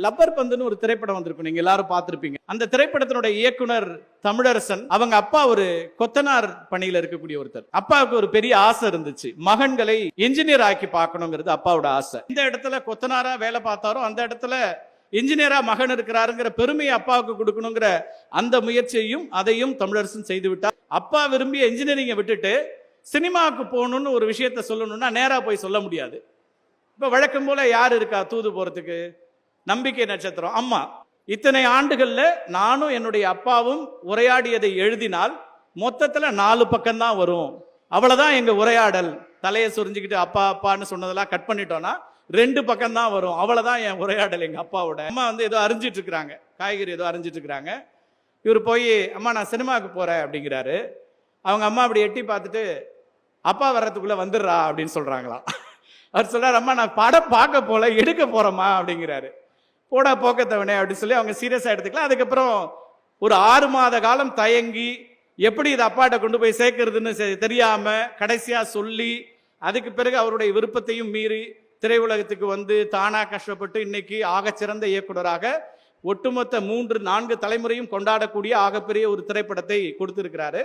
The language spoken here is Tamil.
லப்பர் பந்துன்னு ஒரு திரைப்படம் வந்திருக்கும், நீங்க எல்லாரும் பார்த்திருப்பீங்க. அந்த திரைப்படத்தினுடைய இயக்குனர் தமிழரசன், அவங்க அப்பா ஒரு கொத்தனார் பணியில இருக்கக்கூடிய ஒருத்தர். அப்பாவுக்கு ஒரு பெரிய ஆசை இருந்துச்சு, மகன்களை இன்ஜினியர் ஆக்கி பார்க்கணுங்கிறது அப்பாவோட ஆசை. இந்த இடத்துல கொத்தனாரா வேலை பார்த்தாரோ அந்த இடத்துல இன்ஜினியரா மகன் இருக்கிறாருங்கிற பெருமையை அப்பாவுக்கு கொடுக்கணுங்கிற அந்த முயற்சியையும் அதையும் தமிழரசன் செய்து விட்டார். அப்பா விரும்பிய இன்ஜினியரிங்கை விட்டுட்டு சினிமாவுக்கு போகணும்னு ஒரு விஷயத்த சொல்லணும்னா நேரா போய் சொல்ல முடியாது. இப்ப வழக்கம் போல யார் இருக்கா தூது போறதுக்கு? நம்பிக்கை நட்சத்திரம் அம்மா. இத்தனை ஆண்டுகள்ல நானும் என்னுடைய அப்பாவும் உரையாடியதை எழுதினால் மொத்தத்துல 4 பக்கம் தான் வரும். அவ்வளவுதான் எங்க உரையாடல். தலையை சுரிஞ்சுக்கிட்டு அப்பா அப்பான்னு சொன்னதெல்லாம் கட் பண்ணிட்டோம்னா 2 பக்கம் தான் வரும். அவ்வளவுதான் என் உரையாடல் எங்க அப்பாவோட. அம்மா ஏதோ அரிஞ்சிட்டு இருக்கிறாங்க, காய்கறி ஏதோ அரிஞ்சிட்டு இருக்கிறாங்க. இவர் போய் அம்மா நான் சினிமாவுக்கு போறேன் அப்படிங்கிறாரு. அவங்க அம்மா அப்படி எட்டி பார்த்துட்டு அப்பா வர்றதுக்குள்ள வந்துடுறா அப்படின்னு சொல்றாங்களாம். அவர் சொல்றாரு, அம்மா நான் படம் பார்க்க போல, எடுக்க போறேம்மா அப்படிங்கிறாரு. போடா போக்கத்தவனே அப்படின்னு சொல்லி அவங்க சீரியஸா எடுத்துக்கலாம். அதுக்கப்புறம் ஒரு 6 மாத காலம் தயங்கி எப்படி இதை அப்பாட்ட கொண்டு போய் சேர்க்கறதுன்னு தெரியாம கடைசியா சொல்லி, அதுக்கு பிறகு அவருடைய விருப்பத்தையும் மீறி திரையுலகத்துக்கு வந்து தானா கஷ்டப்பட்டு இன்னைக்கு ஆகச்சிறந்த இயக்குனராக ஒட்டுமொத்த 3-4 தலைமுறையும் கொண்டாடக்கூடிய ஆகப்பெரிய ஒரு திரைப்படத்தை கொடுத்திருக்கிறாரு.